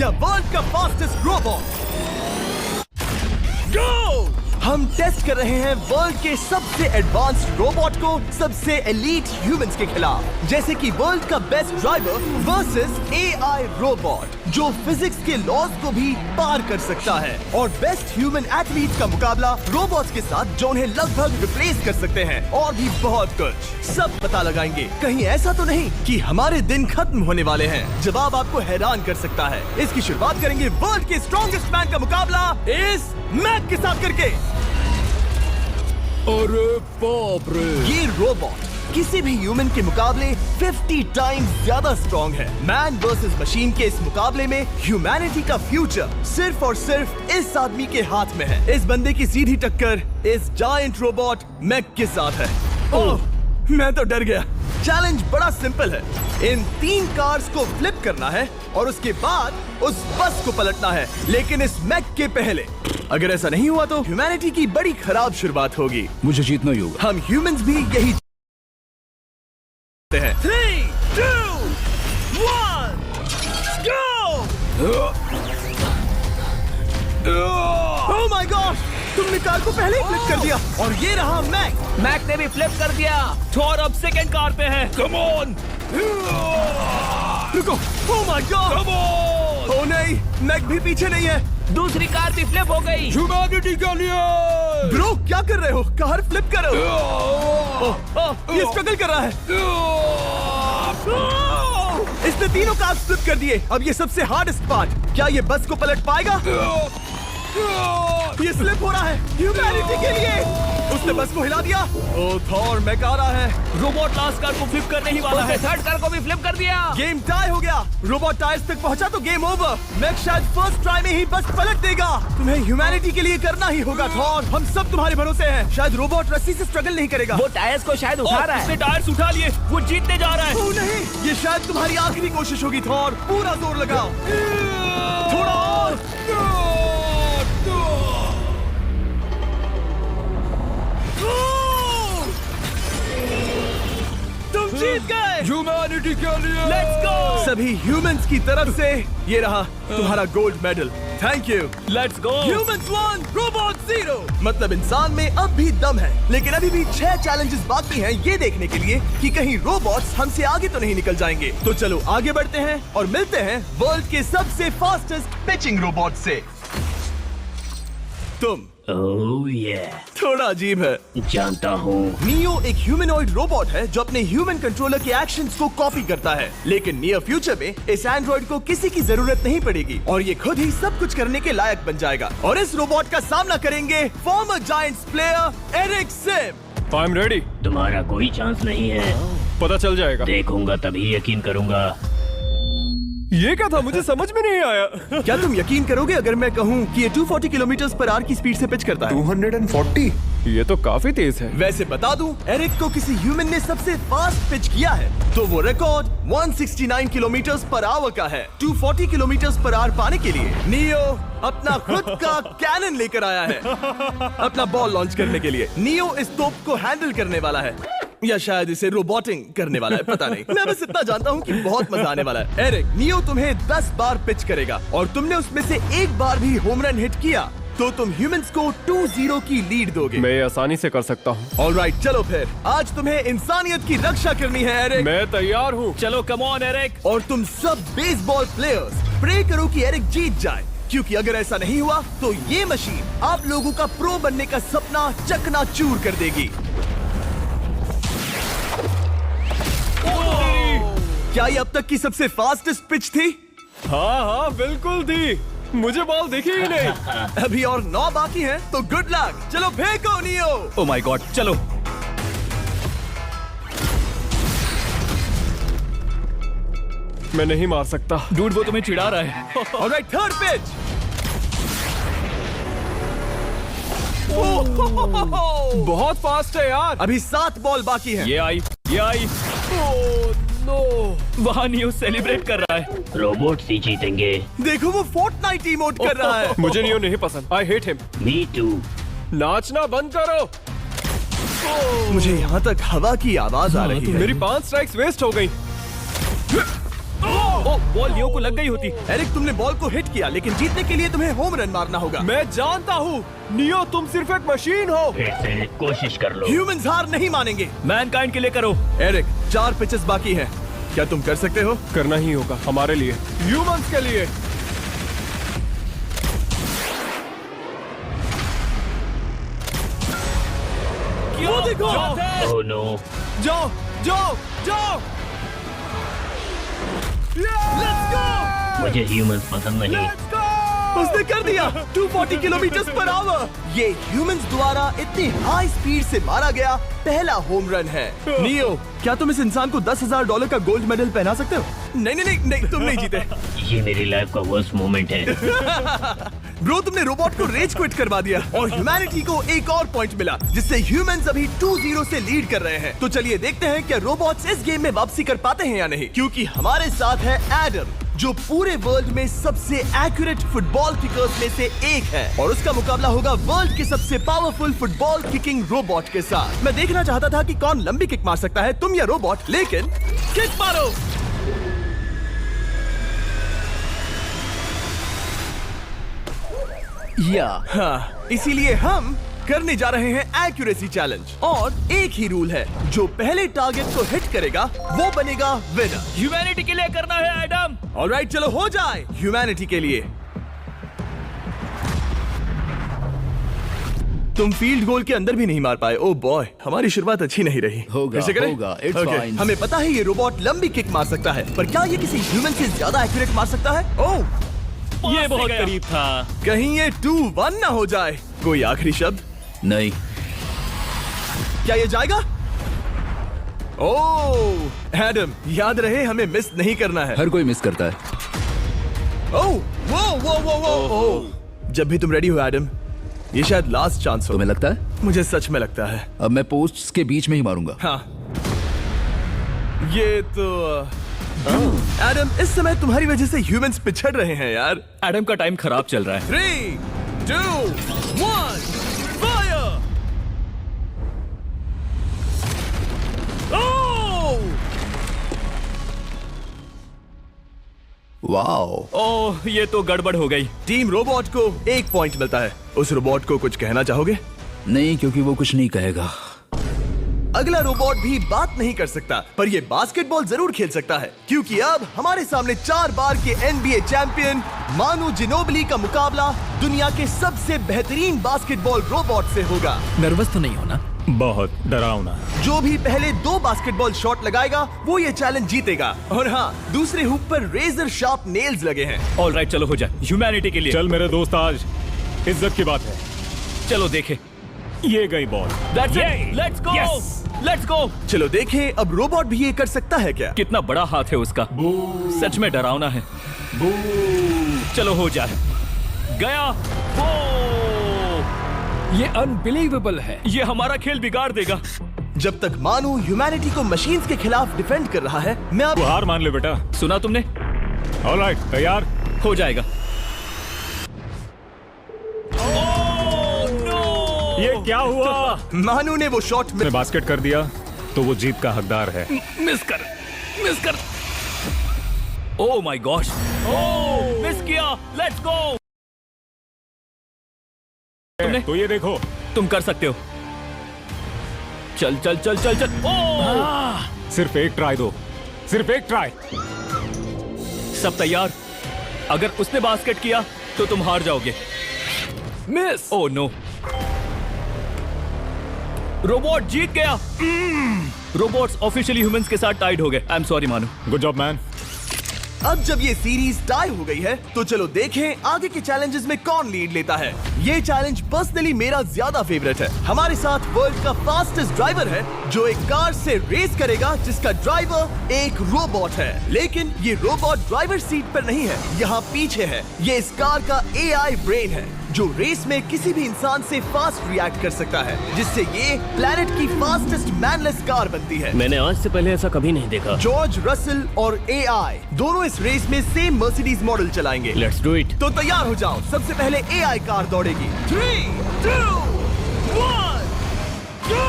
या वर्ल्ड का fastest robot? गो! हम टेस्ट कर रहे हैं वर्ल्ड के सबसे एडवांस्ड रोबोट को सबसे एलीट ह्यूमंस के खिलाफ, जैसे कि वर्ल्ड का best driver versus AI robot जो फिजिक्स के लॉज को भी पार कर सकता है, और बेस्ट ह्यूमन एथलीट का मुकाबला रोबोट्स के साथ जो उन्हें लगभग रिप्लेस कर सकते हैं, और भी बहुत कुछ। सब पता लगाएंगे। कहीं ऐसा तो नहीं कि हमारे दिन खत्म होने वाले हैं? जवाब आपको हैरान कर सकता है। इसकी शुरुआत करेंगे वर्ल्ड के स्ट्रॉन्गेस्ट मैन का मुकाबला इस मैक के साथ करके। अरे बाप रे! ये रोबोट किसी भी ह्यूमन के मुकाबले 50 टाइम्स ज्यादा स्ट्रॉन्ग है। मैन वर्सेस मशीन के इस मुकाबले में ह्यूमैनिटी का फ्यूचर सिर्फ और सिर्फ इस आदमी के हाथ में है। इस बंदे की सीधी टक्कर इस जायंट रोबोट मैक के साथ है। ओह, मैं तो डर गया। चैलेंज बड़ा सिंपल है। इन 3 कार्स को फ्लिप करना है और उसके बाद उस बस को पलटना है, लेकिन इस मैक के पहले। अगर ऐसा नहीं हुआ तो ह्यूमैनिटी की बड़ी खराब शुरुआत होगी। मुझे जीतना ही होगा। हम ह्यूमंस भी यही हैं। 3, 2, 1, go! Oh my gosh! तुमने कार को पहले ही फ्लिप कर दिया, और ये रहा मैक। मैक ने भी फ्लिप कर दिया। थॉर अब सेकंड कार पे है। Come on! रुको! Oh my God! Come on! Oh नहीं, मैक भी पीछे नहीं है। दूसरी कार भी फ्लिप हो गई। ह्यूमैनिटी के लिए! ब्रो, क्या कर रहे हो? कार फ्लिप करो। ये स्ट्रगल कर रहा है। इसने तीनों कार फ्लिप कर दिए। अब ये सबसे हार्डेस्ट पार्ट। क्या ये बस को पलट पाएगा? ये स्लिप हो रहा है ह्यूमैनिटी के लिए। उसने बस को हिला दिया। ओ थॉर, मैक आ रहा है। रोबोट लास्ट कार को फ्लिप करने ही वाला है। थर्ड कार को भी फ्लिप कर दिया। गेम टाई हो गया। रोबोट टायर्स तक पहुंचा तो गेम ओवर। मैक शायद फर्स्ट ट्राई में ही बस पलट देगा। तुम्हें ह्यूमैनिटी के लिए करना ही होगा थॉर। हम सब तुम्हारे भरोसे हैं। शायद रोबोट रस्सी से स्ट्रगल नहीं करेगा। वो टायर्स को शायद उठा रहा है। उसने टायर्स उठा लिए। वो जीतने जा रहा है। ओ नहीं, ये शायद तुम्हारी आखिरी कोशिश होगी थॉर। पूरा जोर लगाओ। थोड़ा और। तुम जीत गए। ह्यूमैनिटी के लिए! Let's go! सभी ह्यूमंस की तरफ से ये रहा तुम्हारा gold medal. Thank you. Let's go! Humans 1, robot 0। मतलब इंसान में अब भी दम है, लेकिन अभी भी 6 चैलेंजेस बाकी हैं ये देखने के लिए कि कहीं रोबोट्स हमसे आगे तो नहीं निकल जाएंगे। तो चलो आगे बढ़ते हैं और मिलते हैं वर्ल्ड के सबसे फास्टेस्ट पिचिंग रोबोट से। तुम ओह ये थोड़ा अजीब है, जानता हूँ। नियो एक ह्यूमनॉइड रोबोट है जो अपने ह्यूमन कंट्रोलर के एक्शंस को कॉपी करता है, लेकिन नियर फ्यूचर में इस एंड्रॉइड को किसी की जरूरत नहीं पड़ेगी और ये खुद ही सब कुछ करने के लायक बन जाएगा। और इस रोबोट का सामना करेंगे former Giants player Eric Sim. I am ready. तुम्हारा कोई चांस नहीं है। पता चल जाएगा। देखूंगा तभी यकीन करूंगा। ये क्या था? मुझे समझ में नहीं आया। क्या तुम यकीन करोगे अगर मैं कहूँ कि ये 240 किलोमीटर पर आवर की स्पीड से पिच करता है? 240? ये तो काफी तेज है। वैसे बता दूं, एरिक को किसी ह्यूमन ने सबसे फास्ट पिच किया है तो वो रिकॉर्ड 169 किलोमीटर पर आवर का है। 240 किलोमीटर पर आवर पाने के लिए नियो अपना खुद का कैनन लेकर आया है अपना बॉल लॉन्च करने के लिए। नियो इस तोप को हैंडल करने वाला है, या शायद इसे रोबोटिंग करने वाला है, पता नहीं। मैं बस इतना जानता हूँ कि बहुत मजा आने वाला है। एरिक, नियो तुम्हें 10 बार पिच करेगा और तुमने उसमें से एक बार भी होम रन हिट किया तो तुम ह्यूमंस को 2-0 की लीड दोगे। मैं ये आसानी से कर सकता हूँ। ऑलराइट, चलो फिर आज तुम्हें इंसानियत की रक्षा करनी है एरिक। मैं तैयार हूँ। चलो कम ऑन एरिक। और तुम सब बेसबॉल प्लेयर्स प्रे करो कि एरिक जीत जाए, क्योंकि अगर ऐसा नहीं हुआ तो ये मशीन आप लोगों का प्रो बनने का सपना चकनाचूर कर देगी। क्या ये अब तक की सबसे फास्टेस्ट पिच थी? हाँ हाँ बिल्कुल थी। मुझे बॉल दिखी ही नहीं। अभी और 9 बाकी हैं, तो गुड लक। चलो फेंको नियो। ओह माय गॉड, चलो। मैं नहीं मार सकता। डूड, वो तुम्हें चिढ़ा रहा है। Alright, third pitch. बहुत फास्ट है यार। अभी 7 बॉल बाकी हैं। ये आई। Oh no! वहाँ नियो सेलिब्रेट कर रहा है। रोबोट ही जीतेंगे। देखो वो फोर्टनाइट इमोट कर रहा है। मुझे नियो नहीं पसंद। I hate him. Me too. नाचना बंद करो। मुझे यहाँ तक हवा की आवाज आ रही है। मेरी 5 स्ट्राइक्स वेस्ट हो गई। ओ, बॉल लियो को लग गई होती। एरिक, तुमने बॉल को हिट किया, लेकिन जीतने के लिए तुम्हें होम रन मारना होगा। मैं जानता हूँ नियो, तुम सिर्फ एक मशीन हो। फिर से कोशिश कर लो। ह्यूमंस हार नहीं मानेंगे। मैनकाइंड के लिए करो। एरिक, 4 पिचेस बाकी हैं। क्या तुम कर सकते हो? करना ही होगा हमारे लिए, ह्यूमंस के लिए। वो देखो। Oh no. जाओ जाओ जाओ। Let's go. मुझे ह्यूमंस पसंद नहीं। उसने कर दिया 240 किलोमीटर पर आवर। ये ह्यूमंस द्वारा इतनी हाई स्पीड से मारा गया पहला होम रन है। नियो, क्या तुम इस इंसान को $10,000 का गोल्ड मेडल पहना सकते हो? नहीं नहीं नहीं, नहीं तुम नहीं जीते। ये मेरी लाइफ का वर्स्ट मोमेंट है। ब्रो, तुमने रोबोट को रेज क्विट करवा दिया और ह्यूमैनिटी को एक और पॉइंट मिला, जिससे ह्यूमंस अभी 2-0 से लीड कर रहे हैं। तो चलिए देखते हैं क्या रोबोट्स इस गेम में वापसी कर पाते हैं या नहीं, क्योंकि हमारे साथ है एडम, जो पूरे वर्ल्ड में सबसे एक्यूरेट फुटबॉल किकर्स में से एक है, और उसका मुकाबला होगा वर्ल्ड के सबसे पावरफुल फुटबॉल किकिंग रोबोट के साथ। मैं देखना चाहता था कि कौन लंबी किक मार सकता है, तुम या रोबोट, लेकिन किक मारो। हाँ, इसीलिए हम करने जा रहे हैं एक्यूरेसी चैलेंज, और एक ही रूल है, जो पहले टारगेट को हिट करेगा वो बनेगा विनर। ह्यूमैनिटी के लिए करना है एडम। ऑलराइट, चलो हो जाए ह्यूमैनिटी के लिए। तुम फील्ड गोल के अंदर भी नहीं मार पाए। ओ बॉय, हमारी शुरुआत अच्छी नहीं रही। होगा, फिर से करें? होगा, it's Okay, fine. हमें पता है ये रोबोट लंबी किक मार सकता है, पर क्या ये किसी ह्यूमन से ज्यादा एक्यूरेट मार सकता है? ओह, ये बहुत करीब था। कहीं ये 2-1 ना हो जाए। कोई आखिरी शब्द? नहीं। क्या ये जाएगा? ओह एडम, याद रहे हमें मिस नहीं करना है। हर कोई मिस करता है। ओह वो वो वो वो ओह, जब भी तुम रेडी हो एडम, ये शायद लास्ट चांस हो। तुम्हें लगता है? मुझे सच में लगता है। अब मैं पोस्ट्स के बीच में ही मारूंगा। हाँ, ये तो एडम, इस समय तुम्हारी वजह से ह्यूमंस पिछड़ रहे हैं यार। एडम का टाइम खराब चल रहा है। 3, 2, 1, फायर! ओह! वाओ। ओह, ये तो गड़बड़ हो गई। टीम रोबोट को 1 पॉइंट मिलता है। उस रोबोट को कुछ कहना चाहोगे? नहीं, क्योंकि वो कुछ नहीं कहेगा। अगला रोबोट भी बात नहीं कर सकता, पर ये बास्केटबॉल जरूर खेल सकता है, क्योंकि अब हमारे सामने 4 बार के NBA चैंपियन मानू जिनोबिली का मुकाबला दुनिया के सबसे बेहतरीन बास्केटबॉल रोबोट से होगा। नर्वस तो नहीं होना? बहुत डरावना। जो भी पहले 2 बास्केटबॉल शॉट लगाएगा वो ये चैलेंज जीतेगा। और हाँ, दूसरे हुक पर रेजर शार्प नेल्स लगे हैं। ऑलराइट, चलो हो जाए ह्यूमैनिटी के लिए। चल मेरे दोस्त, आज इज्जत की बात है। चलो देखे। ये गई ball. Let's go, let's go. चलो देखें अब रोबोट भी ये कर सकता है क्या? कितना बड़ा हाथ है उसका, सच में डरावना है। चलो हो जाए। गया। ये अनबिलीवेबल है। ये हमारा खेल बिगाड़ देगा। जब तक मानू ह्यूमैनिटी को मशीन्स के खिलाफ डिफेंड कर रहा है, मैं अब तू हार मान ले बेटा। सुना तुमने? ऑलराइट, तैयार? हो जाएगा। ये क्या हुआ? मानू ने वो शॉट में ने बास्केट कर दिया तो वो जीत का हकदार है। मिस कर। Oh my gosh, oh miss किया। Let's go. तुमने तो ये देखो, तुम कर सकते हो। चल चल चल चल चल। ओह, सिर्फ एक ट्राई दो, सिर्फ एक ट्राई। सब तैयार? अगर उसने बास्केट किया तो तुम हार जाओगे। मिस। ओह नो, रोबोट जीत गया। रोबोट्स ऑफिशियली ह्यूमंस के साथ टाइड हो गए। आई एम सॉरी मानू। Good job man. अब जब ये सीरीज टाई हो गई है, तो चलो देखें आगे के चैलेंजेस में कौन लीड लेता है। ये चैलेंज पर्सनली मेरा ज्यादा फेवरेट है। हमारे साथ वर्ल्ड का फास्टेस्ट ड्राइवर है, जो एक कार से रेस करेगा जिसका ड्राइवर एक रोबोट है। लेकिन ये रोबोट ड्राइवर सीट पर नहीं है, यहाँ पीछे है। ये इस कार का AI ब्रेन है, जो रेस में किसी भी इंसान से फास्ट रिएक्ट कर सकता है, जिससे ये प्लेनेट की फास्टेस्ट मैनलेस कार बनती है। मैंने आज से पहले ऐसा कभी नहीं देखा। जॉर्ज रसल और AI दोनों इस रेस में सेम मर्सिडीज मॉडल चलाएंगे। Let's do it. तो तैयार हो जाओ। सबसे पहले AI कार दौड़ेगी। 3, 2, 1, गो!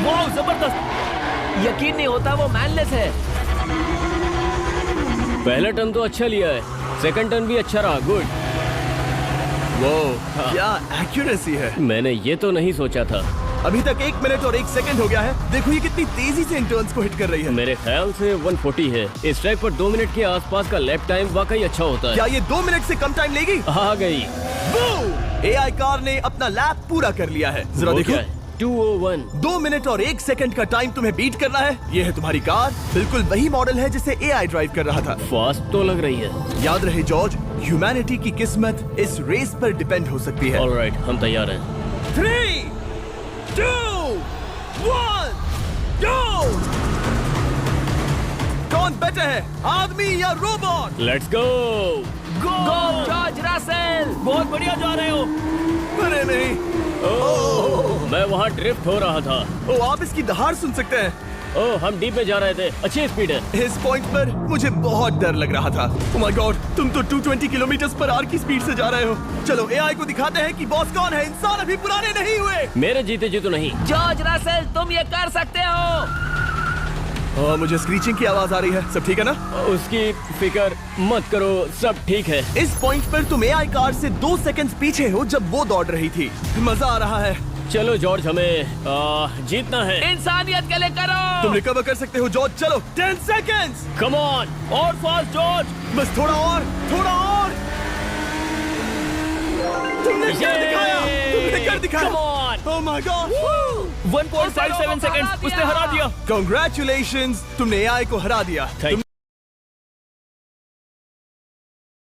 वाह, जबरदस्त। यकीन नहीं होता वो मैनलेस है। पहला टर्न तो अच्छा लिया है, सेकंड टर्न भी अच्छा रहा। गुड। वो क्या एक्यूरेसी है। मैंने ये तो नहीं सोचा था। अभी तक 1 मिनट और 1 सेकंड हो गया है। देखो ये कितनी तेजी से इन टर्न्स को हिट कर रही है। मेरे ख्याल से 140 है। इस ट्रैक पर 2 मिनट के आसपास का लैप टाइम वाकई अच्छा होता क्या है। ये 2 मिनट से कम टाइम लेगी? आ गई। एआई कार ने अपना लैप पूरा कर लिया है। जरा वो देखो, क्या है? 201। 2 मिनट और 1 सेकंड का टाइम तुम्हें बीट करना है। ये है तुम्हारी कार, बिल्कुल वही मॉडल है जिसे एआई ड्राइव कर रहा था। फास्ट तो लग रही है। याद रहे जॉर्ज, ह्यूमैनिटी की किस्मत इस रेस पर डिपेंड हो सकती है। ऑलराइट, हम तैयार हैं। 3, 2, 1, गो! कौन बेटर है, आदमी या robot? Let's go. Go George Russell. बहुत बढ़िया जा रहे हो। अरे नहीं, मैं वहाँ ड्रिफ्ट हो रहा था। ओ आप इसकी दहाड़ सुन सकते हैं। ओह, हम डी पे जा रहे थे। अच्छी स्पीड है। इस पॉइंट पर मुझे बहुत डर लग रहा था। ओह माय गॉड, तुम तो 220 किलोमीटर पर आवर की स्पीड से जा रहे हो। चलो एआई को दिखाते हैं कि बॉस कौन है। इंसान अभी पुराने नहीं हुए। मेरे जीते जी तो नहीं। जॉर्ज रसेल, तुम ये कर सकते हो। मुझे स्क्रीचिंग की आवाज आ रही है। सब ठीक है ना? उसकी फिक्र मत करो, सब ठीक है। इस पॉइंट पर तुम एआई कार से 2 सेकंड पीछे हो जब वो दौड़ रही थी। मजा आ रहा है। चलो जॉर्ज, हमें जीतना है। इंसानियत के लिए करो। तुम रिकवर कर सकते हो जॉर्ज। चलो 10 सेकंड्स। Come on. और फास्ट जॉर्ज। बस थोड़ा और, थोड़ा और। तुमने कर दिखाया, तुमने कर दिखाया। Come on. Oh my God. 1.57 seconds उसने हरा दिया। Congratulations, तुमने एआई को हरा दिया। Thank